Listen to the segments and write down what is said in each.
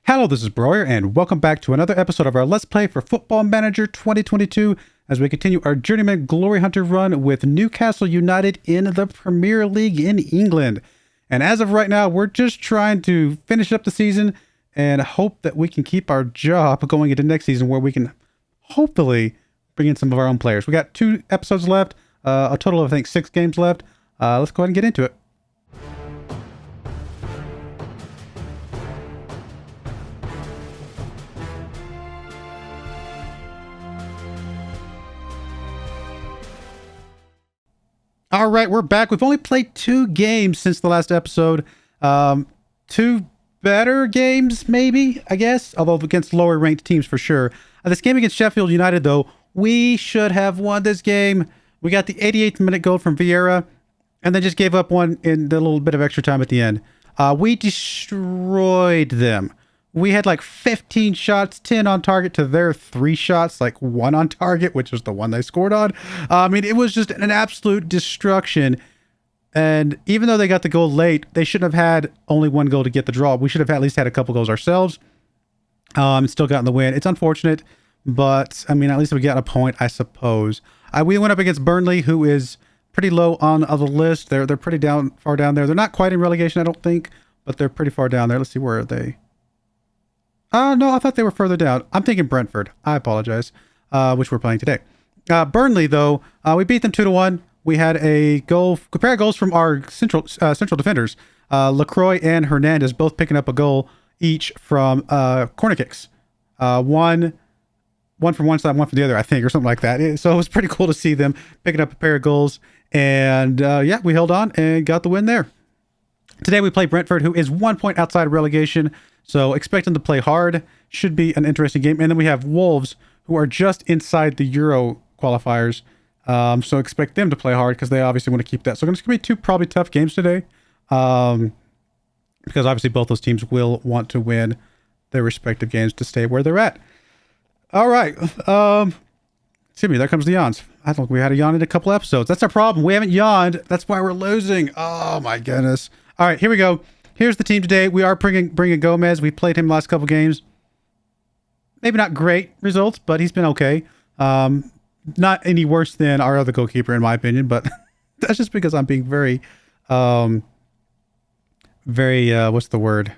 Hello, this is Broyar, and welcome back to another episode of our Let's Play for Football Manager 2022 as we continue our Journeyman Glory Hunter run with Newcastle United in the Premier League in England. And as of right now, we're just trying to finish up the season and hope that we can keep our job going into next season where we can hopefully bring in some of our own players. We got 2 episodes left, a total of, I think, 6 games left. Let's go ahead and get into it. All right, we're back. We've only played 2 games since the last episode. 2 better games, maybe, I guess, although against lower ranked teams for sure. This game against Sheffield United, though, we should have won this game. We got the 88th minute goal from Broyar, and then just gave up one in the little bit of extra time at the end. We destroyed them. We had like 15 shots, 10 on target to their 3 shots, like 1 on target, which was the one they scored on. I mean, it was just an absolute destruction. And even though they got the goal late, they shouldn't have had only 1 goal to get the draw. We should have at least had a couple goals ourselves. And still gotten the win. It's unfortunate, but I mean, at least we got a point, I suppose. We went up against Burnley, who is pretty low on the list. They're pretty far down there. They're not quite in relegation, I don't think, but they're pretty far down there. Let's see, where are they? No, I thought they were further down. I'm thinking Brentford. I apologize, which we're playing today. Burnley, though, we beat them 2-1. We had a pair of goals from our central defenders. LaCroix and Hernandez both picking up a goal each from corner kicks. One from one side, one from the other, I think, or something like that. So it was pretty cool to see them picking up a pair of goals. And yeah, we held on and got the win there. Today we play Brentford, who is 1 point outside of relegation. So expect them to play hard. Should be an interesting game. And then we have Wolves, who are just inside the Euro qualifiers. So expect them to play hard because they obviously want to keep that. So it's going to be 2 probably tough games today. Because obviously both those teams will want to win their respective games to stay where they're at. All right. Excuse me, there comes the yawns. I don't think we had a yawn in a couple episodes. That's our problem. We haven't yawned. That's why we're losing. Oh my goodness. All right, here we go. Here's the team today. We are bringing Gomez. We played him last couple games. Maybe not great results, but he's been okay. Not any worse than our other goalkeeper, in my opinion, but that's just because I'm being very, what's the word?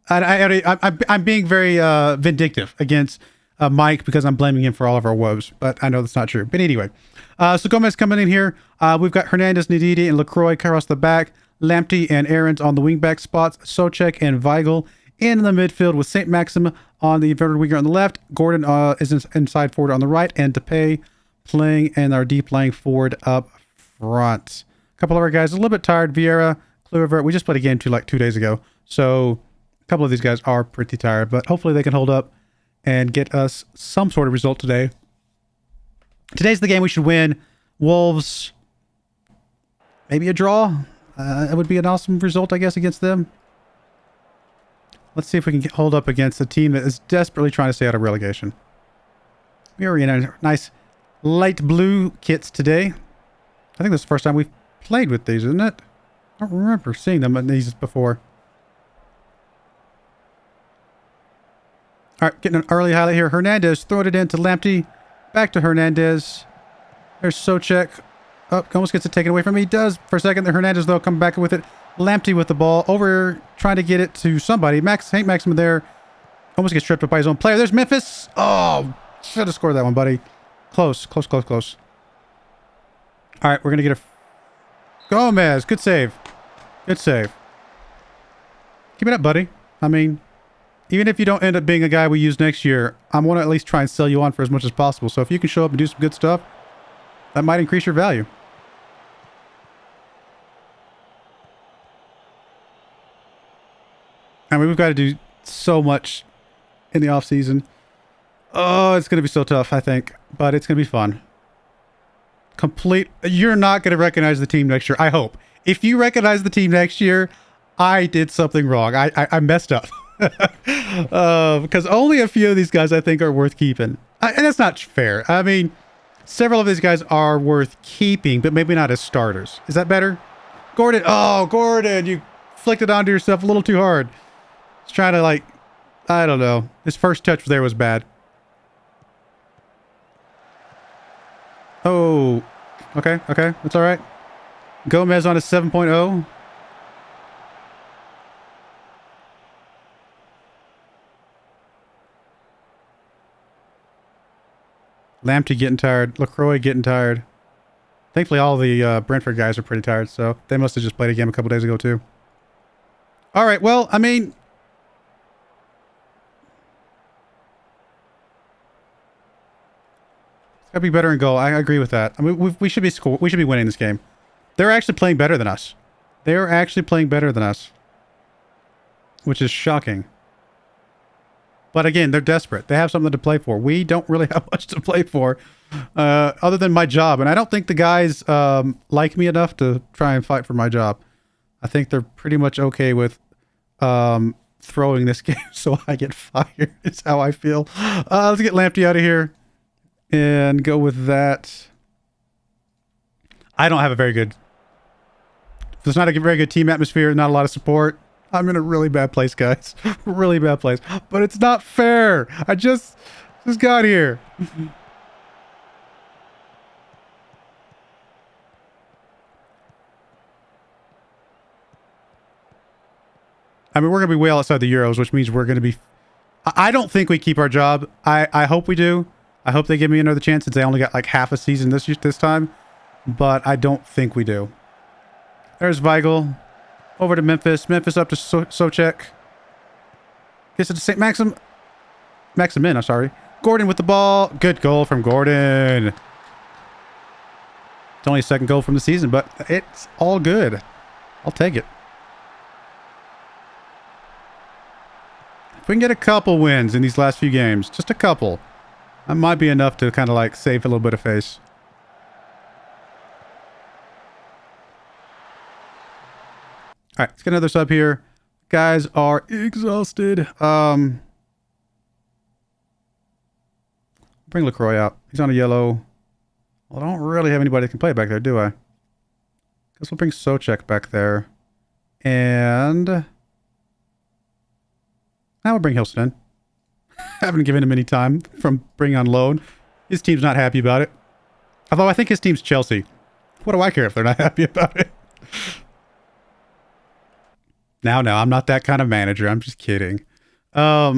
I'm being very vindictive against Mike because I'm blaming him for all of our woes, but I know that's not true. But anyway, so Gomez coming in here. We've got Hernandez, Ndidi, and LaCroix across the back. Lamptey and Aarons on the wingback spots. Souček and Weigl in the midfield with St. Maxim on the inverted winger on the left. Gordon is inside forward on the right, and Depay playing and our deep lying forward up front. A couple of our guys a little bit tired. Vieira, Kluivert. We just played a game 2 days ago, so a couple of these guys are pretty tired, but hopefully they can hold up and get us some sort of result today. Today's the game we should win. Wolves, maybe a draw. It would be an awesome result, I guess, against them. Let's see if we can hold up against a team that is desperately trying to stay out of relegation. We are in a nice light blue kits today. I think this is the first time we've played with these, isn't it? I don't remember seeing them in these before. All right, getting an early highlight here. Hernandez throwing it into Lamptey. Back to Hernandez. There's Souček. Oh, almost gets it taken away from me. He does for a second. The Hernandez, though, coming back with it. Lamptey with the ball. Over, trying to get it to somebody. St. Maxim there. Almost gets tripped up by his own player. There's Memphis. Oh, should have scored that one, buddy. Close. All right, we're going to get a... Gomez. Good save. Keep it up, buddy. I mean, even if you don't end up being a guy we use next year, I want to at least try and sell you on for as much as possible. So if you can show up and do some good stuff, that might increase your value. I mean, we've got to do so much in the off season. Oh, it's going to be so tough, I think, but it's going to be fun. You're not going to recognize the team next year, I hope. If you recognize the team next year, I did something wrong. I messed up. Because only a few of these guys I think are worth keeping. And that's not fair. I mean, several of these guys are worth keeping, but maybe not as starters. Is that better? Gordon. Oh, Gordon, you inflicted onto yourself a little too hard. Just trying to, like, I don't know. His first touch there was bad. Oh, okay, okay. That's all right. Gomez on a 7.0. Lamptey getting tired. LaCroix getting tired. Thankfully, all the Brentford guys are pretty tired, so they must have just played a game a couple days ago, too. All right, well, I mean... it's got to be better in goal. I agree with that. I mean, we should be winning this game. They're actually playing better than us. They're actually playing better than us. Which is shocking. But again, they're desperate. They have something to play for. We don't really have much to play for. Other than my job. And I don't think the guys like me enough to try and fight for my job. I think they're pretty much okay with throwing this game so I get fired. Is how I feel. Let's get Lamptey out of here. And go with that. I don't have a very good... There's not a very good team atmosphere. Not a lot of support. I'm in a really bad place, guys. Really bad place. But it's not fair. I just got here. I mean, we're going to be way outside the Euros, which means we're going to be... I don't think we keep our job. I hope we do. I hope they give me another chance since they only got like half a season this time. But I don't think we do. There's Weigl. Over to Memphis. Memphis up to Socek. Gets it to St. Maximin, I'm sorry. Gordon with the ball. Good goal from Gordon. It's only a second goal from the season, but it's all good. I'll take it. If we can get a couple wins in these last few games, just a couple, that might be enough to kind of like save a little bit of face. All right, let's get another sub here. Guys are exhausted. Bring LaCroix out. He's on a yellow. Well, I don't really have anybody that can play back there, do I? Guess we'll bring Socek back there. And... now we'll bring Hilson in. Haven't given him any time from bringing on loan. His team's not happy about it. Although I think his team's Chelsea. What do I care if they're not happy about it? No, I'm not that kind of manager. I'm just kidding. Let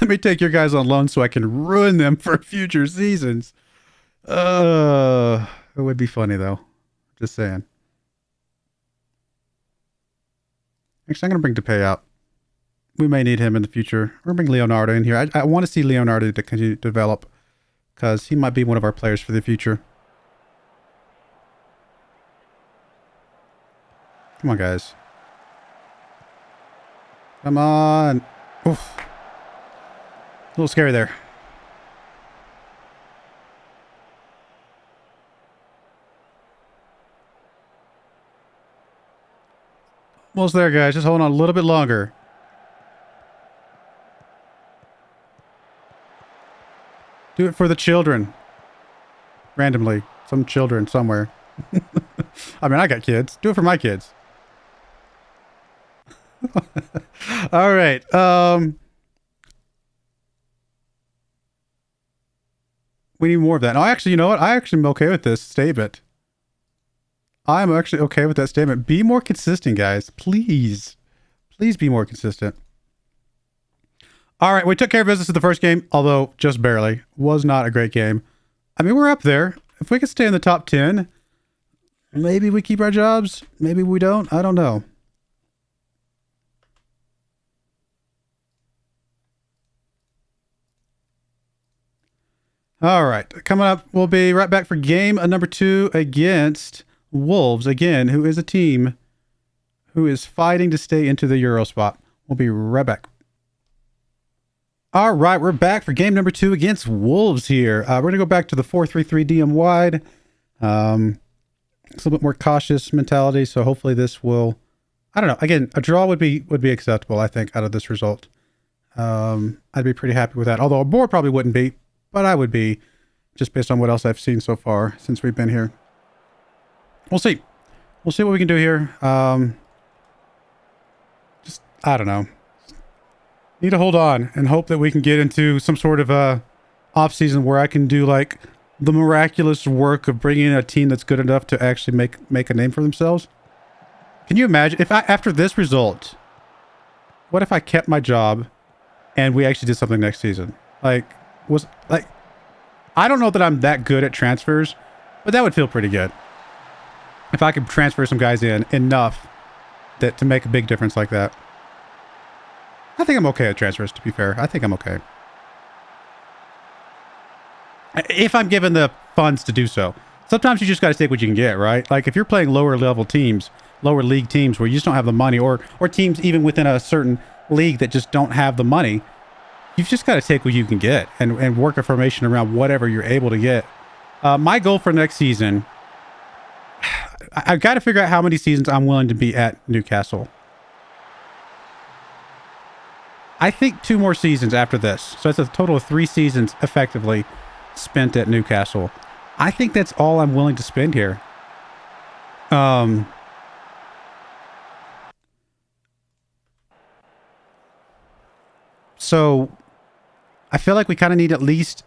me take your guys on loan so I can ruin them for future seasons. It would be funny, though. Just saying. Actually, I'm going to bring Depay out. We may need him in the future. We're going to bring Leonardo in here. I want to see Leonardo to continue to develop because he might be one of our players for the future. Come on, guys. Come on. Oof. A little scary there. Almost there, guys. Just hold on a little bit longer. Do it for the children. Randomly. Some children somewhere. I mean, I got kids. Do it for my kids. All right. We need more of that. No, actually, you know what? I actually am okay with this statement. I'm actually okay with that statement. Be more consistent, guys. Please. Please be more consistent. All right. We took care of business in the first game, although just barely. Was not a great game. I mean, we're up there. If we could stay in the top 10, maybe we keep our jobs. Maybe we don't. I don't know. All right, coming up, we'll be right back for game number 2 against Wolves, again, who is a team who is fighting to stay into the Euro spot. We'll be right back. All right, we're back for game number 2 against Wolves here. We're going to go back to the 4-3-3 DM wide. It's a little bit more cautious mentality, so hopefully this will... I don't know. Again, a draw would be acceptable, I think, out of this result. I'd be pretty happy with that, although a board probably wouldn't be. But I would be, just based on what else I've seen so far since we've been here. We'll see. We'll see what we can do here. I don't know. Need to hold on and hope that we can get into some sort of off season where I can do like the miraculous work of bringing in a team that's good enough to actually make a name for themselves. Can you imagine if after this result, what if I kept my job and we actually did something next season? I don't know that I'm that good at transfers, but that would feel pretty good. If I could transfer some guys in enough that to make a big difference like that. I think I'm okay at transfers, to be fair. I think I'm okay. If I'm given the funds to do so. Sometimes you just got to take what you can get, right? Like if you're playing lower level teams, lower league teams where you just don't have the money, or teams even within a certain league that just don't have the money, you've just got to take what you can get and work a formation around whatever you're able to get. My goal for next season, I've got to figure out how many seasons I'm willing to be at Newcastle. I think 2 more seasons after this. So that's a total of 3 seasons effectively spent at Newcastle. I think that's all I'm willing to spend here. So I feel like we kind of need at least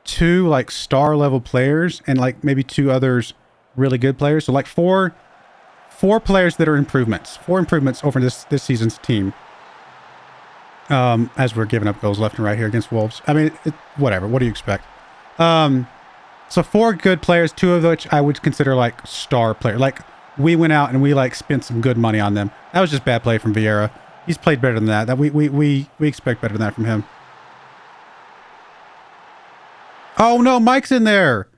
2 like star level players and like maybe 2 others really good players. So like 4 players that are improvements. 4 improvements over this season's team. As we're giving up goals left and right here against Wolves. I mean, whatever. What do you expect? So 4 good players, 2 of which I would consider like star player. Like we went out and we like spent some good money on them. That was just bad play from Vieira. He's played better than that. That we expect better than that from him. Oh no, Mike's in there.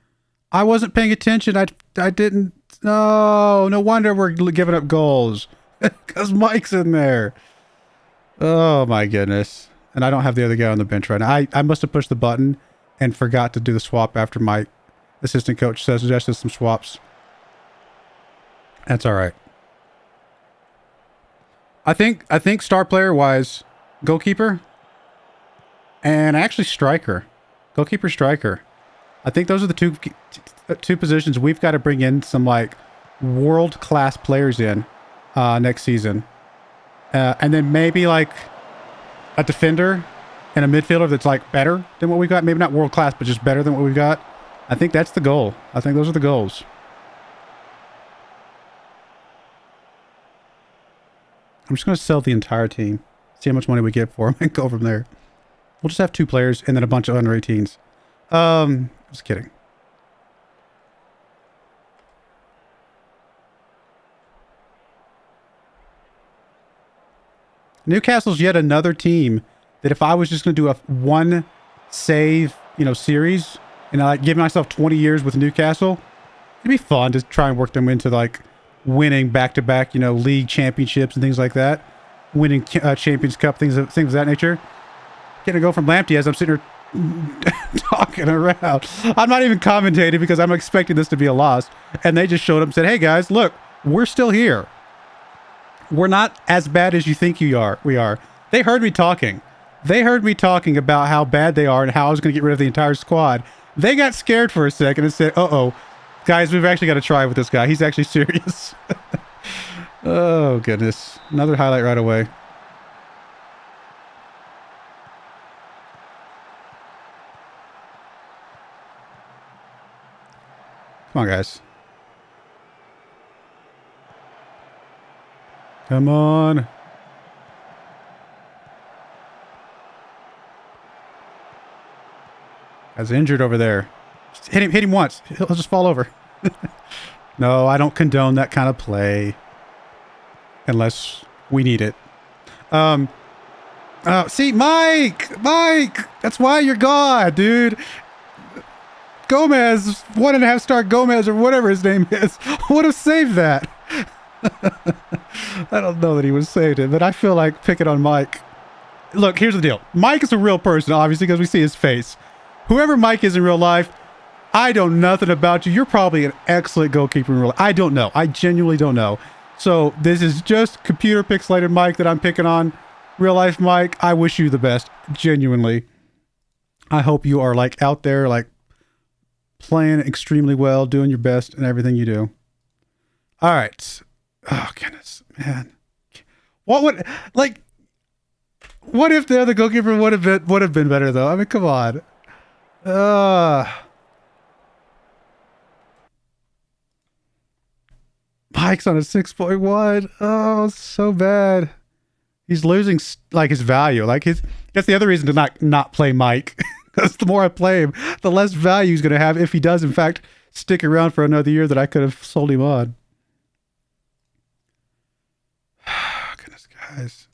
I wasn't paying attention. I didn't. No wonder we're giving up goals because Mike's in there. Oh my goodness. And I don't have the other guy on the bench right now. I must have pushed the button and forgot to do the swap after my assistant coach suggested some swaps. That's all right. I think star player wise, goalkeeper and actually striker. Goalkeeper, striker. I think those are the two positions we've got to bring in some like world-class players in next season. And then maybe like a defender and a midfielder that's like better than what we got. Maybe not world class, but just better than what we've got. I think that's the goal. I think those are the goals. I'm just going to sell the entire team. See how much money we get for them and go from there. We'll just have 2 players and then a bunch of under 18s. Just kidding. Newcastle's yet another team that if I was just going to do a 1 save, series, and I like give myself 20 years with Newcastle, it'd be fun to try and work them into like winning back-to-back, league championships and things like that, winning Champions Cup, things of that nature. Getting a go from Lamptey as I'm sitting here talking around. I'm not even commentating because I'm expecting this to be a loss, and they just showed up and said, "Hey guys, look, we're still here. We're not as bad as you think we are." They heard me talking. They heard me talking about how bad they are and how I was going to get rid of the entire squad. They got scared for a second and said, "Uh-oh, guys, we've actually got to try with this guy. He's actually serious." Oh, goodness. Another highlight right away. Come on, guys. Come on. Guy's injured over there. Just hit him once. He'll just fall over. No, I don't condone that kind of play. Unless we need it. See, Mike! That's why you're God, dude. Gomez, 1.5 star Gomez or whatever his name is, would have saved that. I don't know that he would have saved it, but I feel like picking on Mike. Look, here's the deal. Mike is a real person, obviously, because we see his face. Whoever Mike is in real life, I know nothing about you. You're probably an excellent goalkeeper in real life. I don't know. I genuinely don't know. So this is just computer pixelated Mike that I'm picking on. Real life Mike, I wish you the best. Genuinely. I hope you are like out there, like playing extremely well, doing your best in everything you do. All right. Oh, goodness, man. What would, like, what if the other goalkeeper would have been better though? I mean, come on. Mike's on a 6.1. Oh, so bad. He's losing like his value. Like that's the other reason to not play Mike. Because the more I play him, the less value he's going to have if he does in fact stick around for another year that I could have sold him on. Goodness, guys.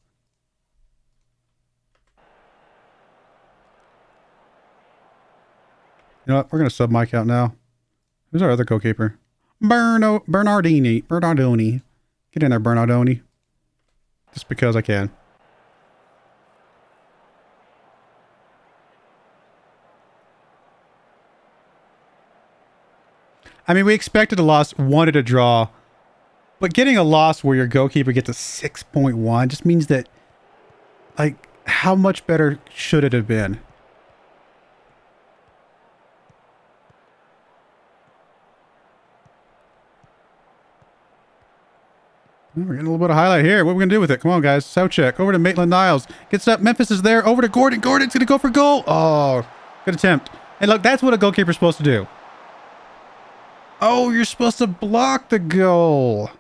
You know what? We're going to sub Mike out now. Who's our other goalkeeper? Bernardoni. Get in there, Bernardoni. Just because I can. I mean, we expected a loss, wanted a draw. But getting a loss where your goalkeeper gets a 6.1 just means that, like, how much better should it have been? We're getting a little bit of highlight here. What are we going to do with it? Come on, guys. Soucek. Over to Maitland-Niles. Gets up. Memphis is there. Over to Gordon. Gordon's going to go for goal. Oh, good attempt. And look, that's what a goalkeeper's supposed to do. Oh, you're supposed to block the goal.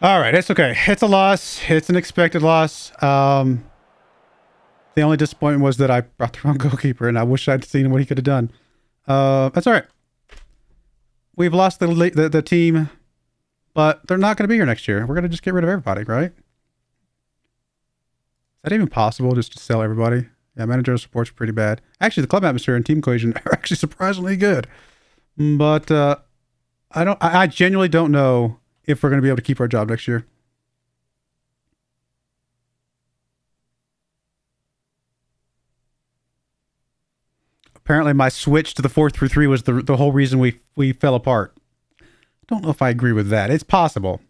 All right, it's okay. It's a loss. It's an expected loss. The only disappointment was that I brought the wrong goalkeeper, and I wish I'd seen what he could have done. That's all right. We've lost the team, but they're not going to be here next year. We're going to just get rid of everybody, right? Is that even possible, just to sell everybody? Yeah, managerial support's pretty bad. Actually, the club atmosphere and team cohesion are actually surprisingly good. But I genuinely don't know if we're going to be able to keep our job next year. Apparently my switch to the 4-3-3 was the whole reason we fell apart. Don't know if I agree with that. It's possible,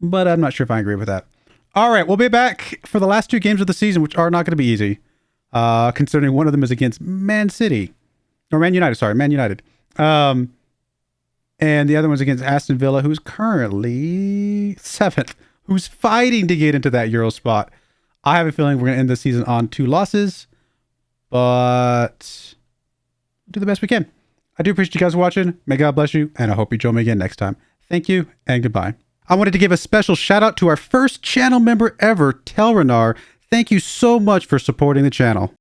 but I'm not sure if I agree with that. All right, we'll be back for the last two games of the season, which are not going to be easy, considering one of them is against Man City. Or Man United, sorry, Man United. And the other one's against Aston Villa, who's currently 7th, who's fighting to get into that Euro spot. I have a feeling we're going to end the season on 2 losses, but we'll do the best we can. I do appreciate you guys watching. May God bless you, and I hope you join me again next time. Thank you, and goodbye. I wanted to give a special shout out to our first channel member ever, Telrenar. Thank you so much for supporting the channel.